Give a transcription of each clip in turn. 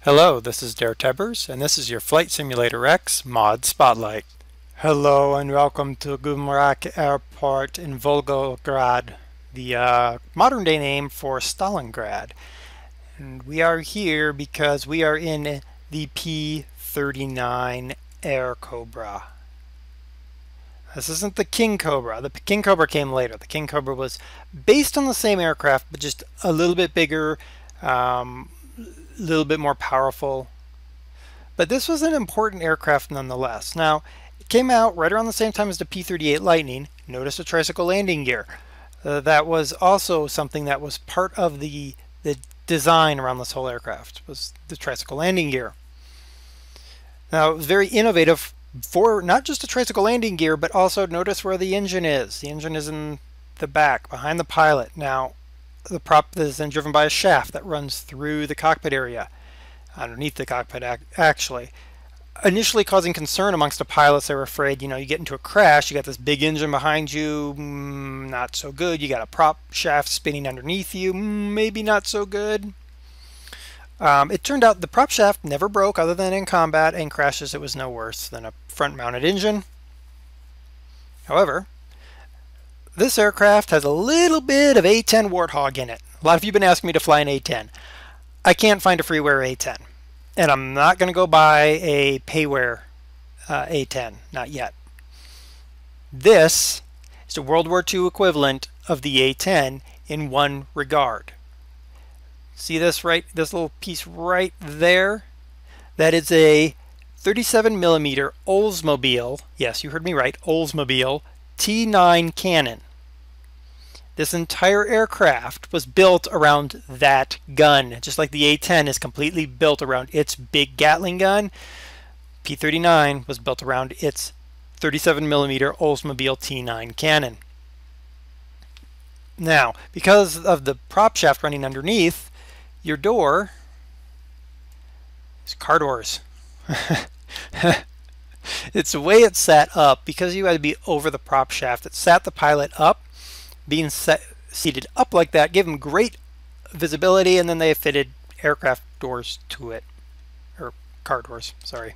Hello, this is DerTebbers, and this is your Flight Simulator X Mod Spotlight. Hello and welcome to Gumrak Airport in Volgograd, the modern day name for Stalingrad. And we are here because we are in the P-39 Airacobra. This isn't the King Cobra. The King Cobra came later. The King Cobra was based on the same aircraft, but just a little bit bigger, little bit more powerful. But this was an important aircraft nonetheless. Now, it came out right around the same time as the P-38 Lightning. Notice the tricycle landing gear. That was also something that was part of the design around this whole aircraft, was the tricycle landing gear. Now, it was very innovative for not just a tricycle landing gear, but also notice where the engine is. The engine is in the back, behind the pilot. Now, the prop is then driven by a shaft that runs through the cockpit area, underneath the cockpit actually. Initially causing concern amongst the pilots. They were afraid, you get into a crash, you got this big engine behind you, not so good. You got a prop shaft spinning underneath you, maybe not so good. It turned out the prop shaft never broke other than in combat, and crashes it was no worse than a front-mounted engine. However, this aircraft has a little bit of A-10 Warthog in it. A lot of you have been asking me to fly an A-10. I can't find a freeware A-10. And I'm not going to go buy a payware A-10. Not yet. This is the World War II equivalent of the A-10 in one regard. See this little piece right there? That is a 37mm Oldsmobile, yes, you heard me right, Oldsmobile T9 cannon. This entire aircraft was built around that gun. Just like the A-10 is completely built around its big Gatling gun, P-39 was built around its 37mm Oldsmobile T9 cannon. Now, because of the prop shaft running underneath, your door is car doors. It's the way it's set up, because you had to be over the prop shaft. It sat the pilot up. Being seated up like that gave them great visibility, and then they fitted aircraft doors to it. Or car doors, sorry.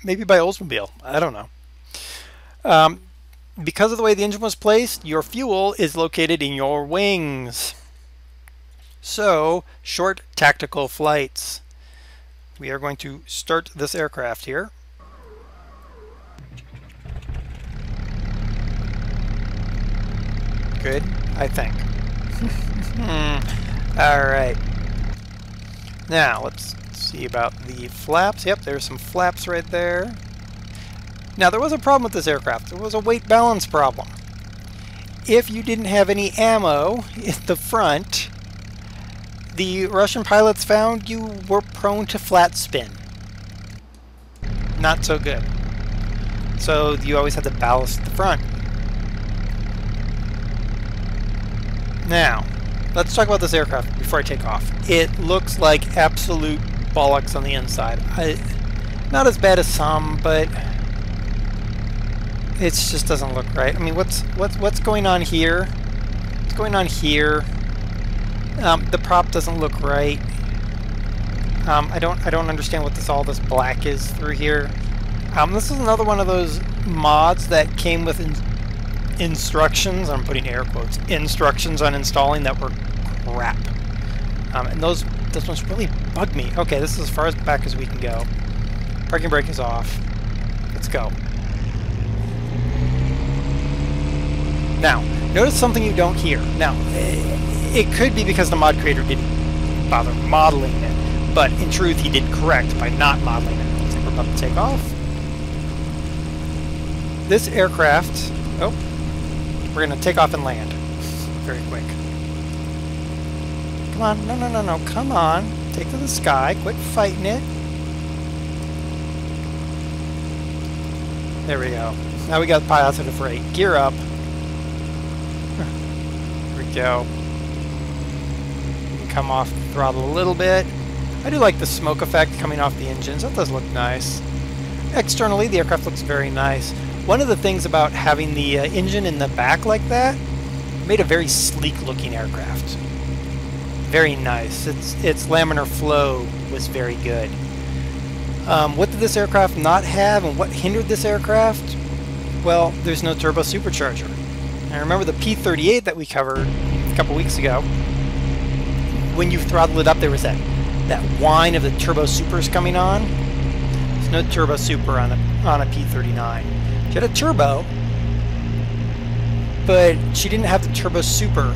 Maybe by Oldsmobile, I don't know. Because of the way the engine was placed, your fuel is located in your wings. So, short tactical flights. We are going to start this aircraft here. Good, I think. Alright. Now, let's see about the flaps. Yep, there's some flaps right there. Now, there was a problem with this aircraft. There was a weight balance problem. If you didn't have any ammo at the front, the Russian pilots found you were prone to flat spin. Not so good. So you always had to ballast at the front. Now, let's talk about this aircraft before I take off. It looks like absolute bollocks on the inside. Not as bad as some, but it just doesn't look right. I mean, what's going on here? What's going on here? The prop doesn't look right. I don't understand what all this black is through here. This is another one of those mods that came with instructions. I'm putting air quotes. Instructions on installing that were crap. And those ones really bugged me. Okay, this is as far back as we can go. Parking brake is off. Let's go. Now, notice something you don't hear. Now, it could be because the mod creator didn't bother modeling it, but in truth he did correct by not modeling it. Looks like we're about to take off. This aircraft, we're going to take off and land very quick. Come on, no, come on. Take to the sky, quit fighting it. There we go. Now we got positive rate. Gear up. There we go. Come off the throttle a little bit. I do like the smoke effect coming off the engines. That does look nice. Externally, the aircraft looks very nice. One of the things about having the engine in the back like that made a very sleek looking aircraft. Very nice. It's laminar flow was very good. What did this aircraft not have, and what hindered this aircraft? Well, there's no turbo supercharger. And remember the P-38 that we covered a couple weeks ago? When you throttled it up, there was that whine of the turbo supers coming on. There's no turbo super on a P-39. She had a turbo, but she didn't have the turbo super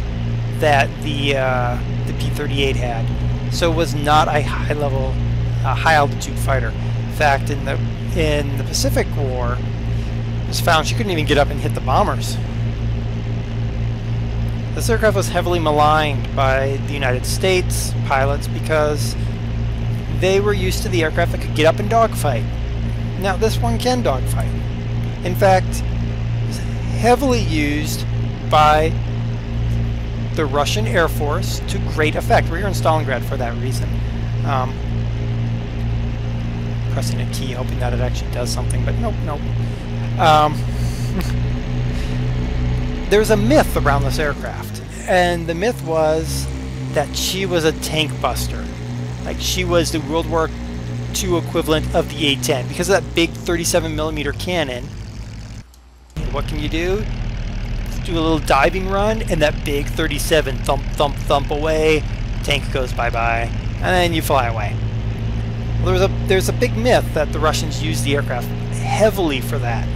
that the P-38 had. So it was not a high-level, high-altitude fighter. In fact, in the Pacific War, it was found she couldn't even get up and hit the bombers. This aircraft was heavily maligned by the United States pilots because they were used to the aircraft that could get up and dogfight. Now, this one can dogfight. In fact, it's heavily used by the Russian Air Force to great effect. We were in Stalingrad for that reason. Pressing a key, hoping that it actually does something, but nope. There's a myth around this aircraft, and the myth was that she was a tank buster. Like, she was the World War II equivalent of the A-10 because of that big 37mm cannon. And what can you do? Do a little diving run, and that big 37 thump, thump, thump away. Tank goes bye-bye, and then you fly away. Well, there's a big myth that the Russians used the aircraft heavily for that.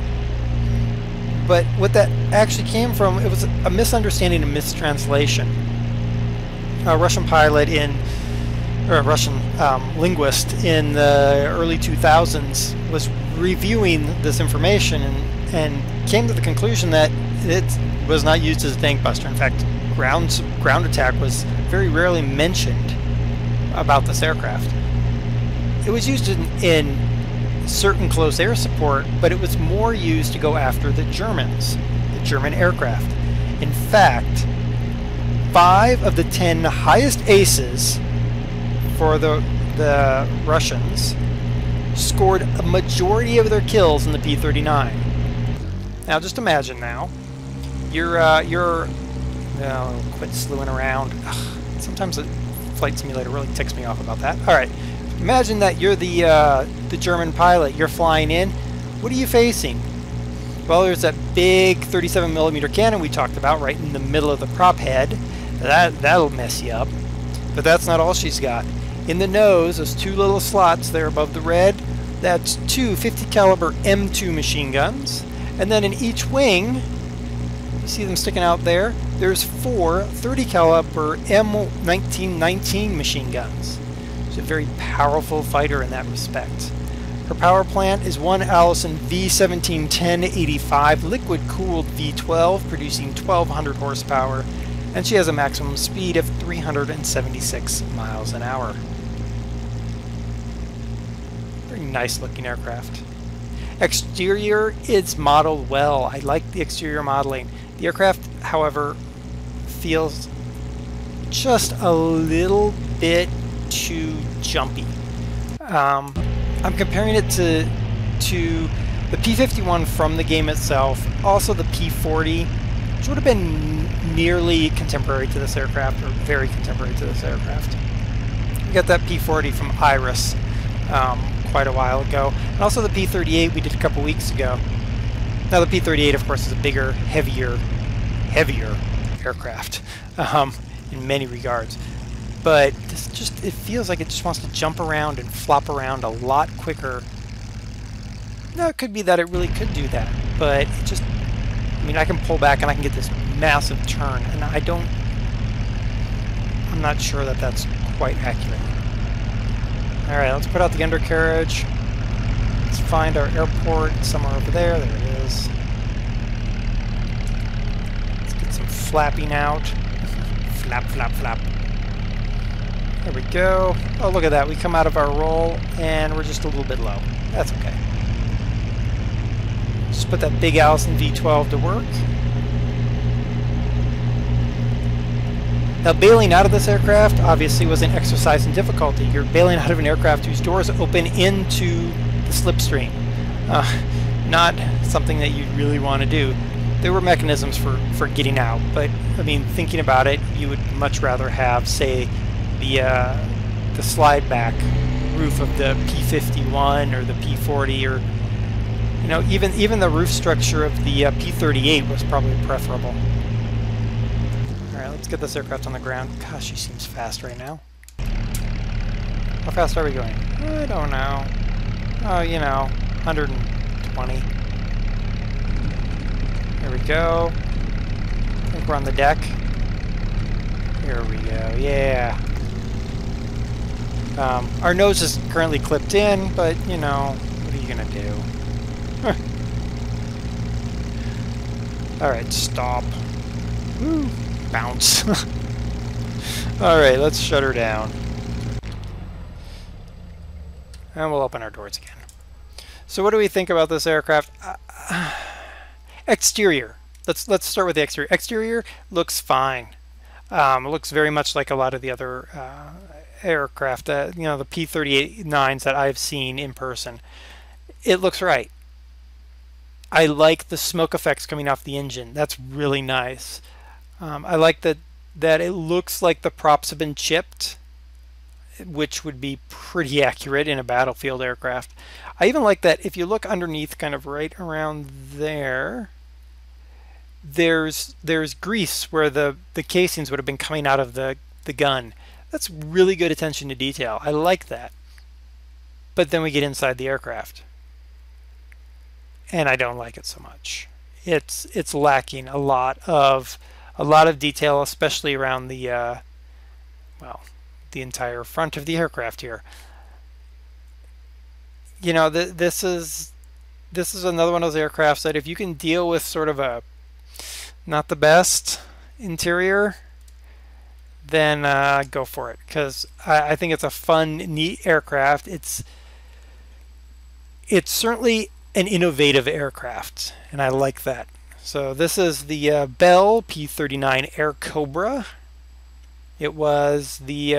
But what that actually came from, it was a misunderstanding and mistranslation. A Russian pilot or a Russian linguist in the early 2000s was reviewing this information and came to the conclusion that it was not used as a tank buster. In fact, ground attack was very rarely mentioned about this aircraft. It was used in certain close air support, but it was more used to go after the Germans, the German aircraft. In fact, 5 of the 10 highest aces for the Russians scored a majority of their kills in the P-39. Now, just imagine now, quit slewing around. Ugh, sometimes the flight simulator really ticks me off about that. All right. Imagine that you're the German pilot. You're flying in. What are you facing? Well, there's that big 37mm cannon we talked about right in the middle of the prop head. That'll mess you up. But that's not all she's got. In the nose, those 2 little slots there above the red, that's 2 50 caliber M2 machine guns. And then in each wing, you see them sticking out there, there's 4 30 caliber M1919 machine guns. She's a very powerful fighter in that respect. Her power plant is one Allison V171085 liquid-cooled V12 producing 1,200 horsepower, and she has a maximum speed of 376 miles an hour. Very nice-looking aircraft. Exterior is modeled well. I like the exterior modeling. The aircraft, however, feels just a little bit too jumpy. I'm comparing it to the P-51 from the game itself, also the P-40, which would have been nearly contemporary to this aircraft, or very contemporary to this aircraft. We got that P-40 from Iris quite a while ago, and also the P-38 we did a couple weeks ago. Now the P-38, of course, is a bigger, heavier aircraft in many regards. But it feels like it just wants to jump around and flop around a lot quicker. Now, it could be that it really could do that, but it just, I mean, I can pull back and I can get this massive turn, and I'm not sure that that's quite accurate. Alright, let's put out the undercarriage. Let's find our airport somewhere over there. There it is. Let's get some flapping out. Flap, flap, flap. There we go. Oh, look at that. We come out of our roll, and we're just a little bit low. That's okay. Just put that big Allison V12 to work. Now, bailing out of this aircraft obviously was an exercise in difficulty. You're bailing out of an aircraft whose doors open into the slipstream. Not something that you really want to do. There were mechanisms for getting out, but, I mean, thinking about it, you would much rather have, say, the slide back roof of the P-51 or the P-40, or you know, even the roof structure of the P-38 was probably preferable. All right, let's get this aircraft on the ground. Gosh, she seems fast right now. How fast are we going? I don't know. Oh, you know, 120. Here we go. I think we're on the deck. Here we go. Yeah. Our nose is currently clipped in, but, you know, what are you going to do? Alright, stop. Woo. Bounce. Alright, let's shut her down. And we'll open our doors again. So what do we think about this aircraft? Exterior. Let's start with the exterior. Exterior looks fine. It looks very much like a lot of the other aircraft, you know, the P-39s that I've seen in person. It looks right. I like the smoke effects coming off the engine. That's really nice. I like that it looks like the props have been chipped, which would be pretty accurate in a battlefield aircraft. I even like that if you look underneath, kind of right around there, there's grease where the casings would have been coming out of the gun. That's really good attention to detail. I like that. But then we get inside the aircraft, and I don't like it so much. It's lacking a lot of detail, especially around the well, the entire front of the aircraft here. You know, this is another one of those aircrafts that if you can deal with sort of a not the best interior, then go for it, because I think it's a fun, neat aircraft. It's certainly an innovative aircraft, and I like that. So this is the Bell P-39 Airacobra. It was the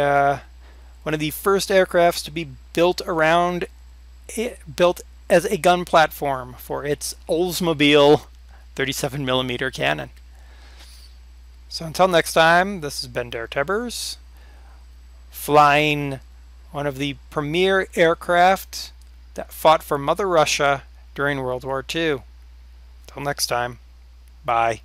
one of the first aircrafts to be built as a gun platform for its Oldsmobile 37mm cannon. So until next time, this has been DerTebbers, flying one of the premier aircraft that fought for Mother Russia during World War II. Until next time, bye.